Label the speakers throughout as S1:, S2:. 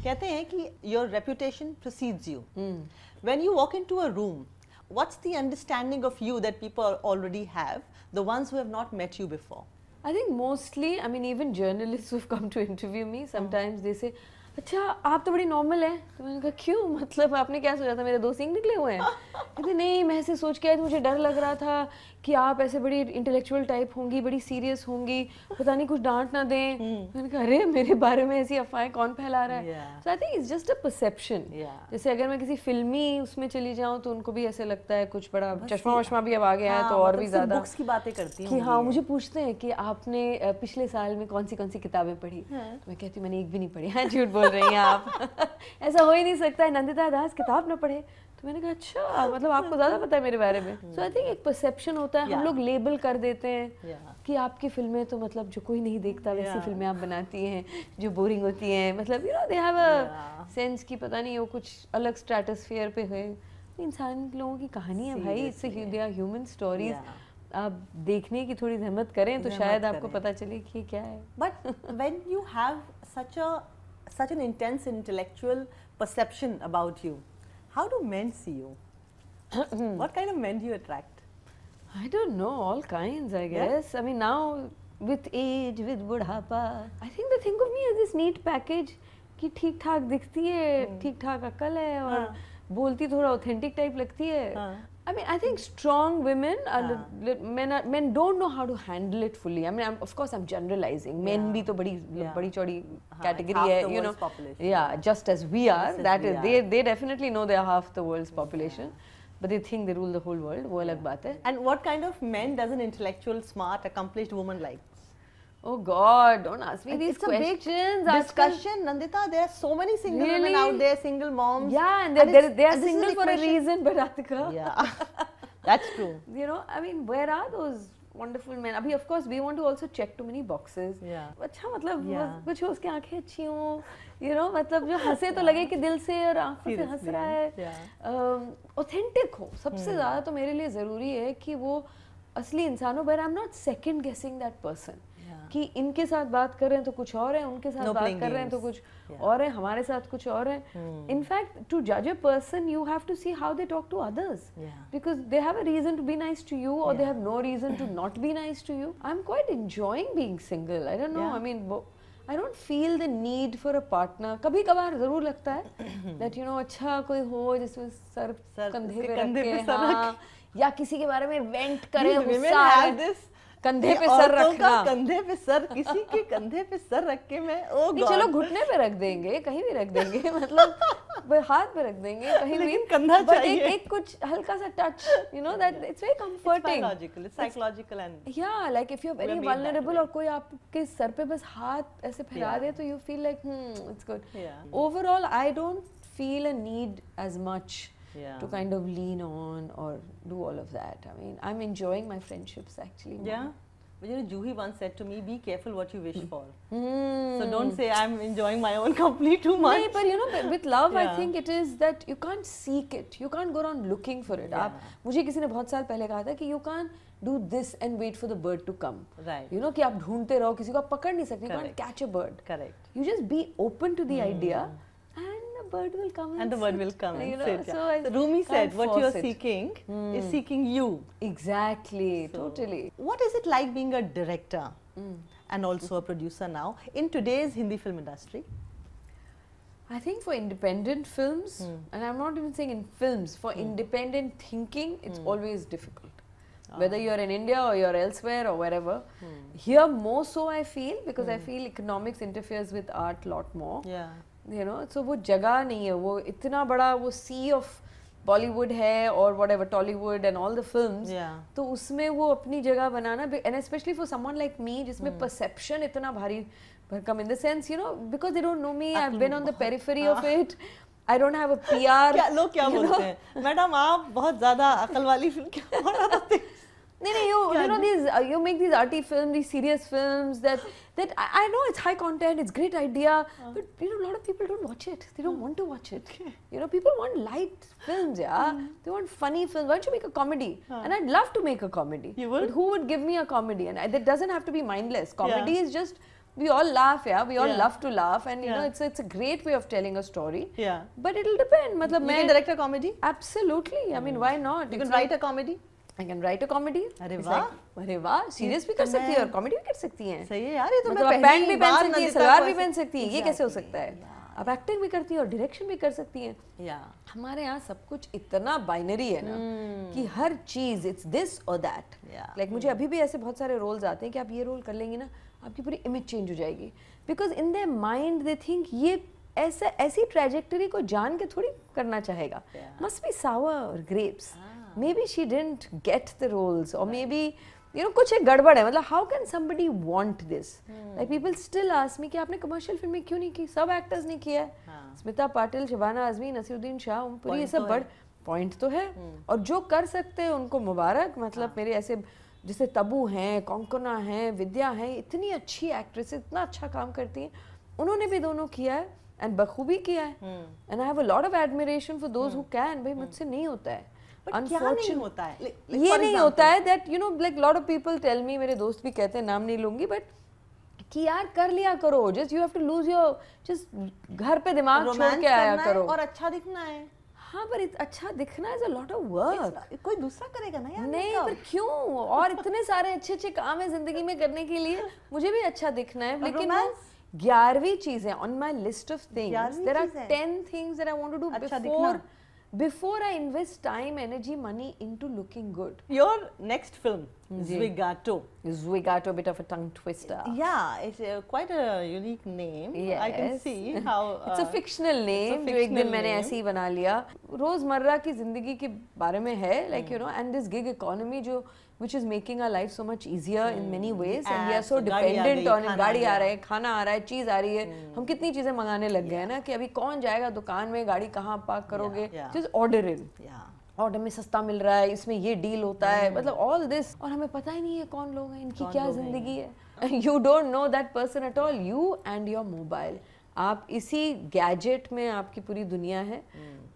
S1: कहते हैं कि your reputation precedes you. When you walk into a room, what's the understanding of you that people already have, the ones who have not met you before?
S2: I think mostly, I mean, even journalists who've come to interview me, sometimes they say, अच्छा आप तो बड़ी normal हैं। तो मैंने कहा क्यों, मतलब आपने क्या सोचा था मेरे 2 सींग निकले हुए हैं? कहते नहीं, मैं ऐसे सोच के आई थी, मुझे डर लग रहा था कि आप ऐसे बड़ी इंटेलेक्चुअल टाइप होंगी, बड़ी सीरियस होंगी, पता नहीं कुछ डांट ना दें। मैंने कहा अरे मेरे बारे में ऐसी अफवाहें कौन फैला रहा है? So I think it's just a perception. जैसे अगर मैं किसी फिल्मी उसमें चली जाऊँ तो उनको भी ऐसे लगता है कुछ बड़ा चश्मा वश्मा भी अब आ गया है तो और भी ज़्यादा
S1: बुक्स की बातें करती हैं
S2: कि हाँ, मुझे पूछते हैं कि आपने पिछले साल में कौन सी किताबें पढ़ी? तो मैं कहती हूँ मैंने एक भी नहीं पढ़ी। हाँ झूठ बोल रही हैं आप। ऐसा हो ही नहीं सकता है नंदिता दास किताब ना पढ़े। तो मैंने कहा अच्छा, मतलब आपको ज़्यादा पता है मेरे बारे में। सो आई थिंक एक परसेप्शन होता है, हम लोग लेबल कर देते हैं कि आपकी फिल्में तो मतलब जो कोई नहीं देखता वैसी फिल्में आप बनाती हैं जो बोरिंग होती हैं, मतलब you know they have a sense कि पता नहीं वो कुछ अलग स्ट्रेटोस्फीयर पे है। इंसान लोगों की कहानी है भाई, it's they are human stories. आप देखने की थोड़ी हिम्मत करें तो शायद आपको पता चले कि क्या है।
S1: But when you have such an intense intellectual perception about you, how do men see you? What kind of men do you attract?
S2: I don't know, all kinds, I guess. I mean, now with age, with budhapa, I think they think of me as this neat package कि ठीक ठाक दिखती है, ठीक ठाक अक्ल है और बोलती थोड़ा authentic type लगती है. I mean, I think strong women, men don't know how to handle it fully. I mean, of course, I'm generalizing. Men भी तो बड़ी चौड़ी category है, you know. Yeah, just as we are. That is, they definitely know they are half the world's population. But they think they rule the whole world. वो अलग बात है.
S1: And what kind of men does an intellectual, smart, accomplished woman like?
S2: Oh God, don't ask me these questions.
S1: It's a big discussion, Nandita. There are so many single women out there, single moms.
S2: Yeah, and they are single for a reason, but Atika.
S1: Yeah, that's true.
S2: You know, I mean, where are those wonderful men? Abhi, of course, we want to also check too many boxes.
S1: Yeah.
S2: अच्छा मतलब कुछ हो उसकी आँखें अच्छी हों, you know, मतलब जो हंसे तो लगे कि दिल से और आँखों से हंस रहा है. Authentic हो. सबसे ज़्यादा तो मेरे लिए ज़रूरी है कि वो असली इंसान हो. But I'm not second guessing that person. कि इनके साथ बात कर रहे हैं तो कुछ और है, उनके साथ बात कर रहे हैं तो कुछ और है, हमारे साथ कुछ और है. In fact, to judge a person, you have to see how they talk to others, because they have a reason to be nice to you, or they have no reason to not be nice to you. I'm quite enjoying being single. I don't know. I mean, I don't feel the need for a partner. कभी कभार जरूर लगता है that you know अच्छा कोई हो जिसमें sir कंधे पे रख के हाँ, या किसी के बारे में वेंट करे गुस्सा कंधे पे सर रखना,
S1: कंधे पे सर, किसी के कंधे पे सर रख के मैं
S2: चलो घुटने पे रख देंगे, कहीं भी रख देंगे, मतलब हाथ पे रख देंगे कहीं भी,
S1: कंधा चाहिए.
S2: एक कुछ हल्का सा touch, you know, that it's very comforting.
S1: It's biological, it's psychological and
S2: yeah, like if you're very vulnerable और कोई आपके सर पे बस हाथ ऐसे फैला दे तो you feel like it's good. Overall, I don't feel a need as much to kind of lean on or do all of that. I mean, I'm enjoying my friendships actually.
S1: Yeah. But you know, Juhi once said to me, be careful what you wish for. So don't say I'm enjoying my own company too much.
S2: No, but you know, with love, I think it is that you can't seek it. You can't go around looking for it. मुझे किसी ने बहुत साल पहले कहा था कि you can't do this and wait for the bird to come.
S1: Right.
S2: You know कि आप ढूंढते रहो, किसी को आप पकड़ नहीं सकते. You can't catch a bird.
S1: Correct.
S2: You just be open to the idea. Bird will come
S1: and the bird will come and sit.
S2: So
S1: Rumi said what you are seeking is seeking you.
S2: Exactly, totally.
S1: What is it like being a director and also a producer now in today's Hindi film industry?
S2: I think for independent films, and I'm not even saying in films, for independent thinking, it's always difficult. Whether you're in India or you're elsewhere or wherever. Here more so I feel, because I feel economics interferes with art a lot more.
S1: Yeah.
S2: You know, so वो जगह नहीं है, वो इतना बड़ा वो sea of Bollywood है or whatever, Tollywood and all the films. तो उसमें वो अपनी जगह बनाना, and especially for someone like me जिसमें perception इतना भारी भरकम, in the sense, you know, because they don't know me, I've been on the periphery of it. I don't have a PR.
S1: लोग क्या बोलते हैं, मैडम आप बहुत ज़्यादा अकल वाली फिल्म क्यों बना रहे हैं?
S2: You know these you make these arty films, these serious films that I know it's high content, it's great idea, but you know a lot of people don't watch it. They don't want to watch it. You know, people want light films, they want funny films. Why don't you make a comedy? And I'd love to make a comedy.
S1: You would?
S2: But who would give me a comedy? And that doesn't have to be mindless. Comedy is just we all laugh, yeah. We all
S1: Yeah.
S2: love to laugh, and you
S1: Yeah.
S2: know, it's a great way of telling a story.
S1: Yeah.
S2: But it'll depend. मतलब
S1: You
S2: मैं
S1: can direct a comedy?
S2: absolutely. I mean, why not?
S1: You
S2: It's
S1: can
S2: like-
S1: write a comedy?
S2: I can write a comedy.
S1: अरे
S2: It's
S1: वाह।
S2: like, अरे वाह, serious भी कर सकती है और कॉमेडी भी कर सकती है।
S1: सही है यार, ये तो
S2: मतलब
S1: मैं
S2: आप
S1: पहली
S2: पैंट भी पहन
S1: बार
S2: सकती है,
S1: नंदिता
S2: सलवार
S1: को
S2: भी
S1: ऐसे-
S2: पहन सकती है, ये कैसे हो
S1: Exactly,
S2: सकता है?
S1: yeah.
S2: आप एक्टिंग भी करती है और डायरेक्शन भी कर सकती हैं।
S1: Yeah.
S2: हमारे यहाँ सब कुछ इतना बाइनरी है ना कि हर चीज इट्स दिस और दैट।
S1: Yeah.
S2: लाइक मुझे अभी भी ऐसे बहुत सारे रोल्स आते हैं कि आप ये रोल कर लेंगी ना, आपकी पूरी इमेज चेंज हो जाएगी, because in their mind they think ये ऐसी ट्रैजेक्टरी को जान के थोड़ी करना चाहेगा।
S1: Yeah.
S2: Must be sour grapes, maybe she didn't get the roles, और मे बी यू नो कुछ एक गड़बड़ है। मतलब how can somebody want this? Like people still ask me कि आपने कमर्शियल फिल्में क्यों नहीं की? सब एक्टर्स ने किया है।
S1: हाँ।
S2: स्मिता पाटिल, शबाना आजमी, नसीरुद्दीन शाह, ओमपुरी, ये
S1: Point
S2: सब
S1: तो
S2: बड़
S1: है।
S2: पॉइंट तो है। और जो कर सकते हैं उनको मुबारक। मतलब मेरे ऐसे जैसे तबू हैं, कोंकणा हैं, विद्या हैं, इतनी अच्छी एक्ट्रेस, इतना अच्छा काम करती हैं, उन्होंने भी दोनों किया है एंड बखूबी किया है। And I have a lot of admiration for those who can. भाई मुझसे नहीं होता है,
S1: But क्या नहीं होता है? Like,
S2: ये
S1: for
S2: नहीं
S1: example,
S2: होता है that you know like lot of people tell me, मेरे दोस्त भी कहते हैं, नाम नहीं लूंगी, बट कि यार कर लिया करो, just you have to lose your, just घर पे दिमाग छोड़
S1: romance
S2: के आया
S1: करना है
S2: करो।
S1: और अच्छा दिखना है।
S2: हाँ पर अच्छा दिखना is a lot of work.
S1: कोई दूसरा करेगा ना यार।
S2: नहीं
S1: makeup।
S2: पर क्यों? और इतने सारे अच्छे अच्छे काम है जिंदगी में करने के लिए, मुझे भी अच्छा दिखना है, लेकिन
S1: romance?
S2: 11वीं चीज है on my list of things.
S1: 11वीं
S2: देयर आर
S1: चीज़ है।
S2: 10 things that I want to do
S1: अच्छा
S2: before I invest time, energy, money into looking good.
S1: Your next film, Zwigato.
S2: Zwigato, a bit of a tongue twister.
S1: Yeah, it's quite a unique name. I can
S2: Yes.
S1: see how.
S2: It's a fictional name जो एक दिन मैंने ऐसे ही बना लिया। रोजमर्रा की जिंदगी के बारे में है, like you know, and this gig economy जो which is making our life so much easier in many ways, and we are so dependent on it. गाड़ी आ रहा है, खाना आ रहा है, चीज आ रही है, हम कितनी चीजें मंगाने लग गए हैं ना कि अभी कौन जाएगा दुकान में, गाड़ी कहाँ पार्क करोगे, just order in.
S1: Yeah.
S2: Order में सस्ता मिल रहा है, इसमें ये डील होता है, मतलब ऑल दिस, और हमें पता ही नहीं है कौन लोग हैं, इनकी क्या जिंदगी है। You don't know that person at all, you and your mobile. आप इसी गैजेट में आपकी पूरी दुनिया है।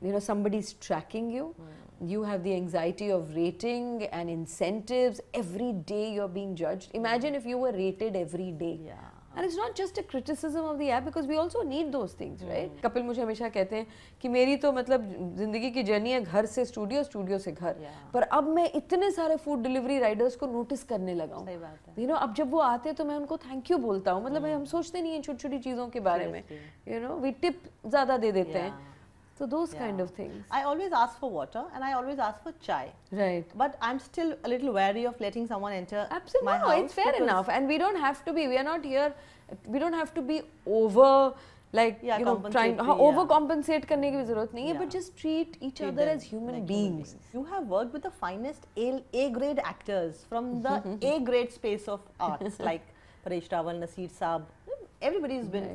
S2: You know somebody is tracking you, you have the anxiety of rating and incentives. Every day you're being judged. Imagine if you were rated every day.
S1: Yeah.
S2: And it's not just a criticism of the app, because we also need those things, right? Kapil मुझे हमेशा कहते हैं कि मेरी तो मतलब जिंदगी की जर्नी है घर से स्टूडियो, स्टूडियो से घर। पर अब मैं इतने सारे फूड डिलीवरी राइडर्स को नोटिस करने लगा हूँ।
S1: सही बात है।
S2: यू नो अब जब वो आते हैं तो मैं उनको थैंक यू बोलता हूँ। मतलब हम सोचते नहीं हैं छोटी छोटी चीज़ों के बारे में, यू नो वी टिप ज़्यादा दे देते हैं। So those kind of things.
S1: I always ask for water and I always ask for chai.
S2: Right.
S1: But I'm still a little wary of letting someone enter
S2: Absolutely,
S1: my
S2: no,
S1: house.
S2: it's fair enough, and we don't have to be. We are not here. We don't have to be over, like
S1: Yeah,
S2: you know, trying
S1: compensatory,
S2: overcompensate करने की भी जरूरत नहीं है. But
S1: Yeah.
S2: just treat each
S1: Treat
S2: other
S1: them
S2: as human
S1: like
S2: beings.
S1: You have worked with the finest A grade actors from the A grade space of arts like Paresh Rawal, Naseer Saab. Everybody's been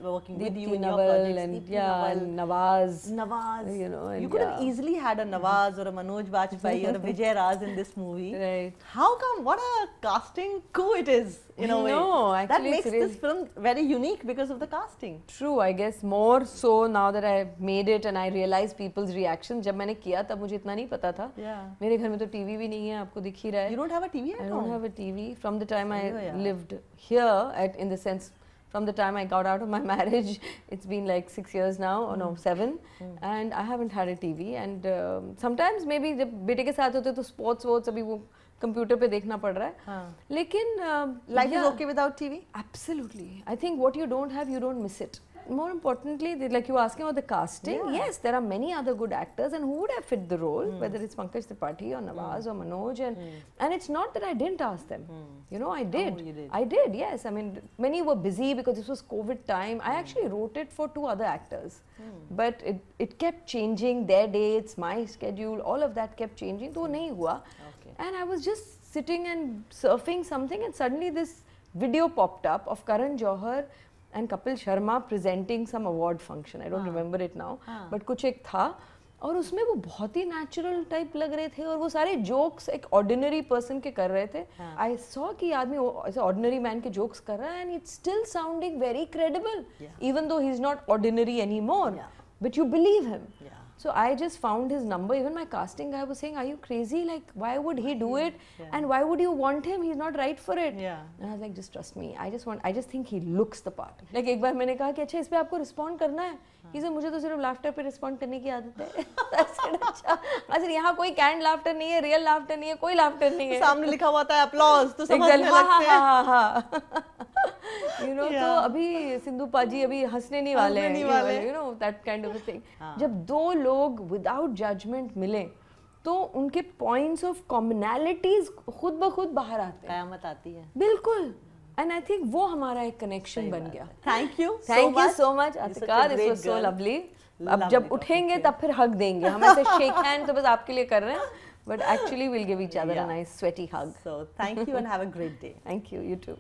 S1: working with you
S2: Deepti
S1: in your
S2: Nawal
S1: projects.
S2: and
S1: Deepti
S2: yeah,
S1: Nawal,
S2: and Nawaz.
S1: Nawaz.
S2: You know, and
S1: you could have
S2: yeah.
S1: easily had a Nawaz or a Manoj Bajpayee or a Vijay Raj in this movie.
S2: Right.
S1: How come? What a casting coup it is in a way.
S2: No,
S1: that
S2: actually
S1: makes
S2: it's
S1: this
S2: really
S1: film very unique because of the casting.
S2: True, I guess more so now that I made it and I realize people's reactions. जब मैंने किया तब मुझे इतना नहीं पता था.
S1: Yeah.
S2: मेरे घर में तो टीवी भी नहीं है, आपको दिख ही रहा है.
S1: You don't have a TV at
S2: I
S1: home?
S2: don't have a TV. From the time I
S1: yeah.
S2: lived here, in the sense, from the time I got out of my marriage, it's been like 6 years now, or no, 7, and I haven't had a TV. And sometimes maybe जब बेटे के साथ होते तो sports अभी वो computer पे देखना पड़ रहा है.
S1: हाँ.
S2: लेकिन
S1: Life is okay without TV?
S2: Absolutely. I think what you don't have, you don't miss it. More importantly, like you were asking about the casting, yes, there are many other good actors and who would have fit the role, whether it's Pankaj Tripathi or Nawaz or Manoj, and it's not that I didn't ask them. You know, I did.
S1: Oh, you did.
S2: I did, yes. I mean, many were busy because this was COVID time. I actually wrote it for 2 other actors, but it kept changing, their dates, my schedule, all of that kept changing. तो नहीं हुआ.
S1: Okay.
S2: And I was just sitting and surfing something, and suddenly this video popped up of Karan Johar and Kapil Sharma presenting some award function. I don't remember it now, but कुछ एक था, और उसमें वो बहुत ही natural type लग रहे थे, और वो सारे जोक्स एक ऑर्डिनरी पर्सन के कर रहे थे. आई सॉ कि आदमी ऐसे ऑर्डिनरी मैन के जोक्स कर रहा है, and it's still sounding very credible, even though he is not ordinary any more, but you believe him. So I just found his number. Even my casting guy was saying, "Are you crazy? Like, why would he do it? And why would you want him? He's not right for it." And I was like, "Just trust me. I just think he looks the part." Like एक बार मैंने कहा कि अच्छा इस पे आपको respond करना है? He said, मुझे तो सिर्फ laughter पे respond करने की आदत है. I said, अच्छा. I said, यहाँ कोई canned laughter नहीं है, real laughter नहीं है, कोई laughter नहीं है.
S1: सामने लिखा हुआ था applause, तो समझने लगते हैं.
S2: हाँ. You know, तो अभी सिंधु पाजी अभी हंसने नहीं वाले हैं. You know, that kind of a thing. जब दो लोग without judgment मिले तो उनके points of commonalities खुद ब खुद बाहर आते हैं.
S1: कयामत आती है.
S2: बिल्कुल. And I think वो हमारा एक connection बन गया.
S1: Thank you
S2: so much Atika. This was so lovely. अब जब उठेंगे तब फिर hug देंगे. हम ऐसे shake hand तो बस आपके लिए कर रहे हैं. But actually we'll give each other a nice sweaty hug.
S1: So thank you and have a great day.
S2: Thank you. You too.